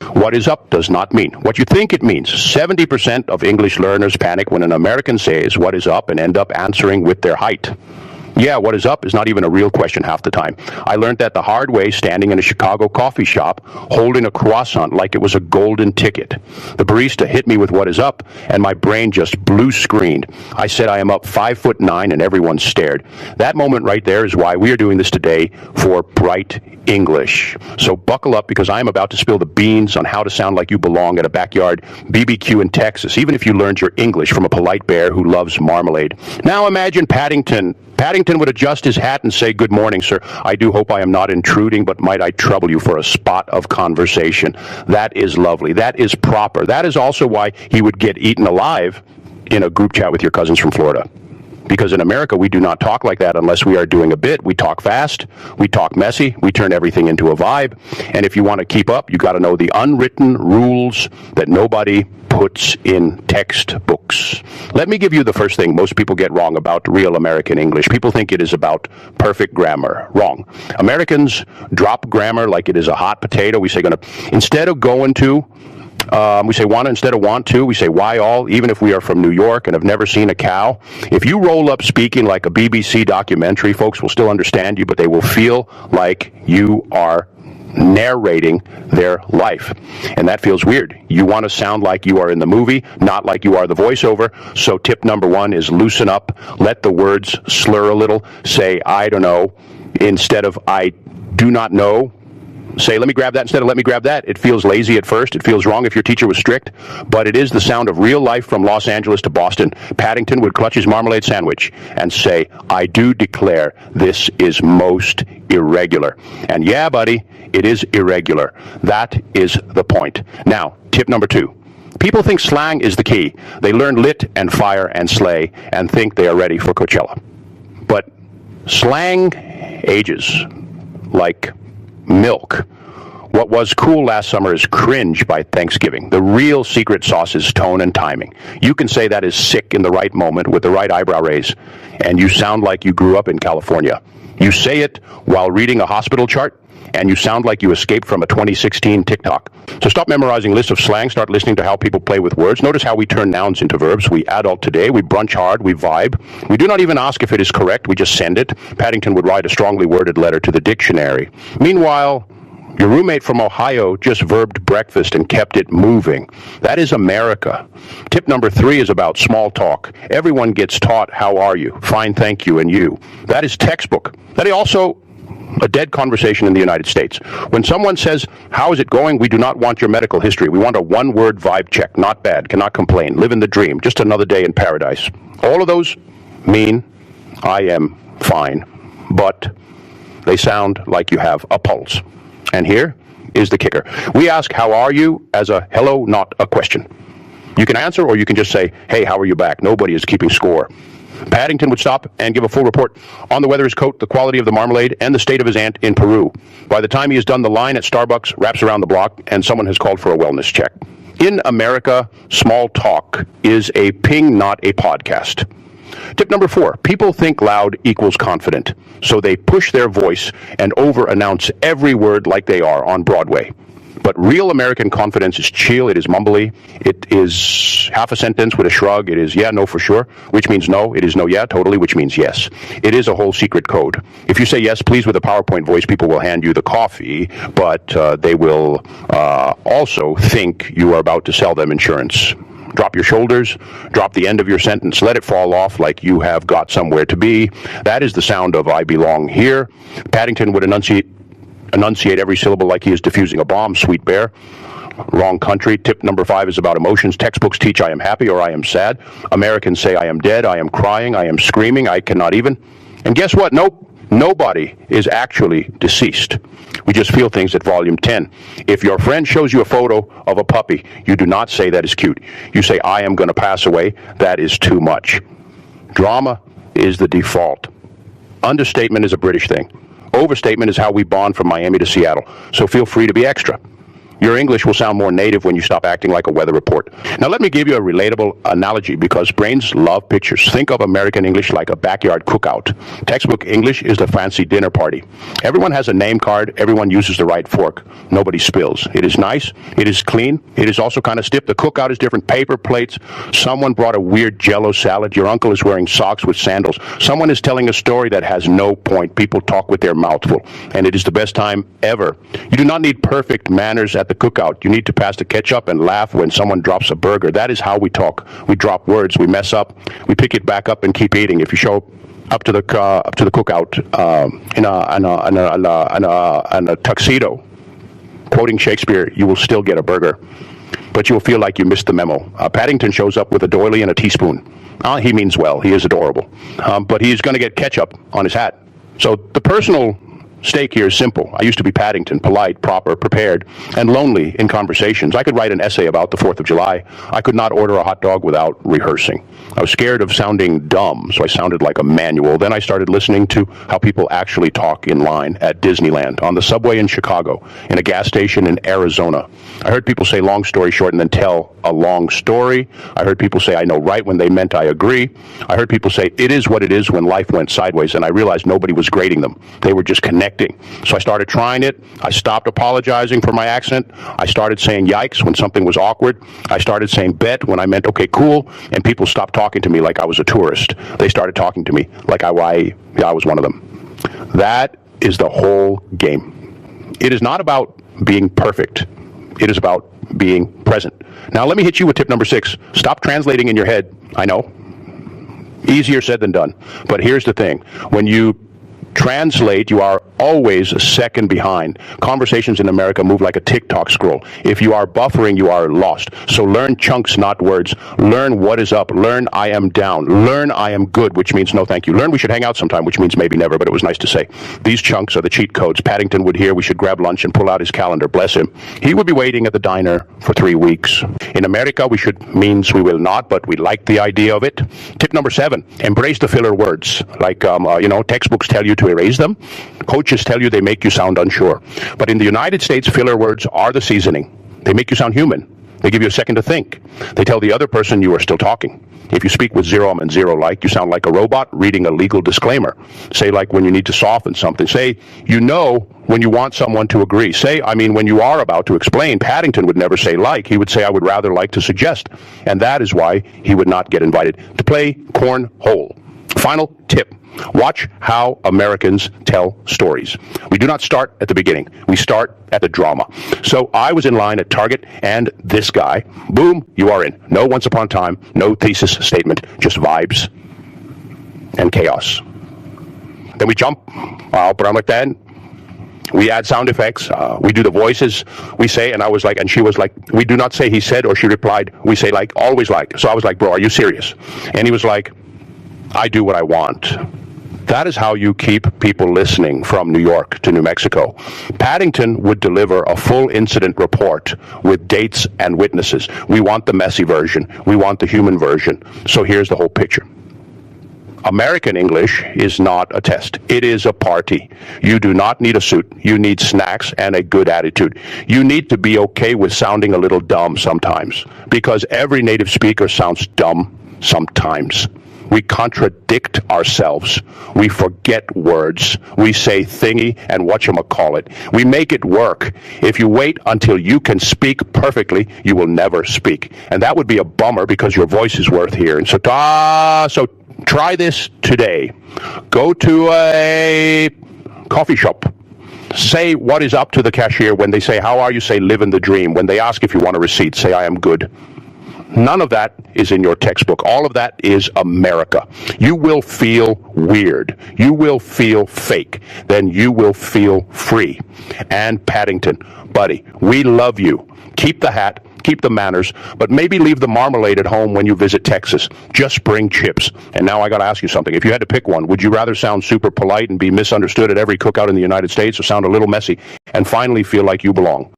What is up does not mean what you think it means. 70% of English learners panic when an American says what is up and end up answering with their height. Yeah, what is up is not even a real question half the time. I learned that the hard way standing in a Chicago coffee shop holding a croissant like it was a golden ticket. The barista hit me with what is up, and my brain just blue screened. I said I am up 5'9", and everyone stared. That moment right there is why we are doing this today for Bright English. So buckle up, because I am about to spill the beans on how to sound like you belong at a backyard BBQ in Texas, even if you learned your English from a polite bear who loves marmalade. Now imagine Paddington. Paddington would adjust his hat and say, "Good morning, sir. I do hope I am not intruding, but might I trouble you for a spot of conversation?" That is lovely. That is proper. That is also why he would get eaten alive in a group chat with your cousins from Florida. Because in America, we do not talk like that unless we are doing a bit. We talk fast, we talk messy, we turn everything into a vibe. And if you want to keep up, you got to know the unwritten rules that nobody puts in textbooks. Let me give you the first thing most people get wrong about real American English. People think it is about perfect grammar. Wrong. Americans drop grammar like it is a hot potato. We say instead of going to, we say wanna instead of want to. We say why all, even if we are from New York and have never seen a cow. If you roll up speaking like a BBC documentary, folks will still understand you, but they will feel like you are narrating their life. And that feels weird. You want to sound like you are in the movie, not like you are the voiceover. So tip number one is loosen up. Let the words slur a little. Say, I don't know, instead of I do not know. Say, let me grab that instead of let me grab that. It feels lazy at first. It feels wrong if your teacher was strict, but it is the sound of real life from Los Angeles to Boston. Paddington would clutch his marmalade sandwich and say, I do declare this is most irregular. And yeah, buddy, it is irregular. That is the point. Now, tip number two. People think slang is the key. They learn lit and fire and slay and think they are ready for Coachella. But slang ages like milk. What was cool last summer is cringe by Thanksgiving. The real secret sauce is tone and timing. You can say that is sick in the right moment with the right eyebrow raise, and you sound like you grew up in California. You say it while reading a hospital chart, and you sound like you escaped from a 2016 TikTok. So stop memorizing lists of slang, start listening to how people play with words. Notice how we turn nouns into verbs. We adult today, we brunch hard, we vibe. We do not even ask if it is correct, we just send it. Paddington would write a strongly worded letter to the dictionary. Meanwhile, your roommate from Ohio just verbed breakfast and kept it moving. That is America. Tip number three is about small talk. Everyone gets taught, how are you? Fine, thank you, and you. That is textbook. That is also a dead conversation in the United States. When someone says, how is it going? We do not want your medical history. We want a one-word vibe check. Not bad, cannot complain, live in the dream, just another day in paradise. All of those mean I am fine, but they sound like you have a pulse. And here is the kicker. We ask, how are you, as a hello, not a question. You can answer, or you can just say, hey, how are you back? Nobody is keeping score. Paddington would stop and give a full report on the weather, his coat, the quality of the marmalade, and the state of his aunt in Peru. By the time he has done, the line at Starbucks wraps around the block, and someone has called for a wellness check. In America, small talk is a ping, not a podcast. Tip number four, people think loud equals confident, so they push their voice and over-announce every word like they are on Broadway. But real American confidence is chill, it is mumbly, it is half a sentence with a shrug, it is yeah, no, for sure, which means no, it is no, yeah, totally, which means yes. It is a whole secret code. If you say yes, please, with a PowerPoint voice, people will hand you the coffee, but they will also think you are about to sell them insurance. Drop your shoulders, drop the end of your sentence, let it fall off like you have got somewhere to be. That is the sound of I belong here. Paddington would enunciate every syllable like he is diffusing a bomb. Sweet bear. Wrong country. Tip number five is about emotions. Textbooks teach I am happy or I am sad. Americans say I am dead, I am crying, I am screaming, I cannot even. And guess what? Nope. Nobody is actually deceased. We just feel things at volume 10. If your friend shows you a photo of a puppy, you do not say that is cute. You say, I am going to pass away. That is too much. Drama is the default. Understatement is a British thing. Overstatement is how we bond from Miami to Seattle. So feel free to be extra. Your English will sound more native when you stop acting like a weather report. Now let me give you a relatable analogy because brains love pictures. Think of American English like a backyard cookout. Textbook English is the fancy dinner party. Everyone has a name card. Everyone uses the right fork. Nobody spills. It is nice. It is clean. It is also kind of stiff. The cookout is different. Paper plates. Someone brought a weird Jell-O salad. Your uncle is wearing socks with sandals. Someone is telling a story that has no point. People talk with their mouth full. And it is the best time ever. You do not need perfect manners at the cookout. You need to pass the ketchup and laugh when someone drops a burger. That is how we talk. We drop words. We mess up. We pick it back up and keep eating. If you show up to the cookout in a tuxedo, quoting Shakespeare, you will still get a burger, but you'll feel like you missed the memo. Paddington shows up with a doily and a teaspoon. He means well. He is adorable, but he's going to get ketchup on his hat. So the personal stake here is simple. I used to be Paddington, polite, proper, prepared, and lonely in conversations. I could write an essay about the 4th of July. I could not order a hot dog without rehearsing. I was scared of sounding dumb, so I sounded like a manual. Then I started listening to how people actually talk in line at Disneyland, on the subway in Chicago, in a gas station in Arizona. I heard people say long story short and then tell a long story. I heard people say I know right when they meant I agree. I heard people say it is what it is when life went sideways, and I realized nobody was grading them. They were just connecting. So I started trying it. I stopped apologizing for my accent. I started saying yikes when something was awkward. I started saying bet when I meant okay, cool, and people stopped talking to me like I was a tourist. They started talking to me like I was one of them. That is the whole game. It is not about being perfect. It is about being present. Now let me hit you with tip number 6. Stop translating in your head. I know. Easier said than done. But here's the thing. When you translate, you are always a second behind. Conversations in America move like a TikTok scroll. If you are buffering, you are lost. So learn chunks, not words. Learn what is up. Learn I am down. Learn I am good, which means no thank you. Learn we should hang out sometime, which means maybe never, but it was nice to say. These chunks are the cheat codes. Paddington would hear we should grab lunch and pull out his calendar. Bless him. He would be waiting at the diner for 3 weeks. In America, we should means we will not, but we like the idea of it. Tip number 7, embrace the filler words. Like, textbooks tell you to erase them. Coaches tell you they make you sound unsure. But in the United States, filler words are the seasoning. They make you sound human. They give you a second to think. They tell the other person you are still talking. If you speak with zero and zero like, you sound like a robot reading a legal disclaimer. Say like when you need to soften something. Say, when you want someone to agree. Say, when you are about to explain. Paddington would never say like. He would say, I would rather like to suggest. And that is why he would not get invited to play cornhole. Final tip. Watch how Americans tell stories. We do not start at the beginning. We start at the drama. So I was in line at Target, and this guy, boom, you are in. No once upon a time, no thesis statement, just vibes and chaos. Then we jump, I'll put on like that. We add sound effects. We do the voices. We say, and I was like, and she was like, we do not say he said, or she replied, we say like, always like. So I was like, bro, are you serious? And he was like, I do what I want. That is how you keep people listening from New York to New Mexico. Paddington would deliver a full incident report with dates and witnesses. We want the messy version. We want the human version. So here's the whole picture. American English is not a test. It is a party. You do not need a suit. You need snacks and a good attitude. You need to be okay with sounding a little dumb sometimes, because every native speaker sounds dumb sometimes. We contradict ourselves. We forget words. We say thingy and whatchamacallit. We make it work. If you wait until you can speak perfectly, you will never speak. And that would be a bummer because your voice is worth hearing. So try this today. Go to a coffee shop. Say what is up to the cashier. When they say, how are you? Say, live in the dream. When they ask if you want a receipt, say, I am good. None of that is in your textbook. All of that is America. You will feel weird. You will feel fake. Then you will feel free. And Paddington, buddy, we love you. Keep the hat, keep the manners, but maybe leave the marmalade at home when you visit Texas. Just bring chips. And now I got to ask you something. If you had to pick one, would you rather sound super polite and be misunderstood at every cookout in the United States, or sound a little messy and finally feel like you belong?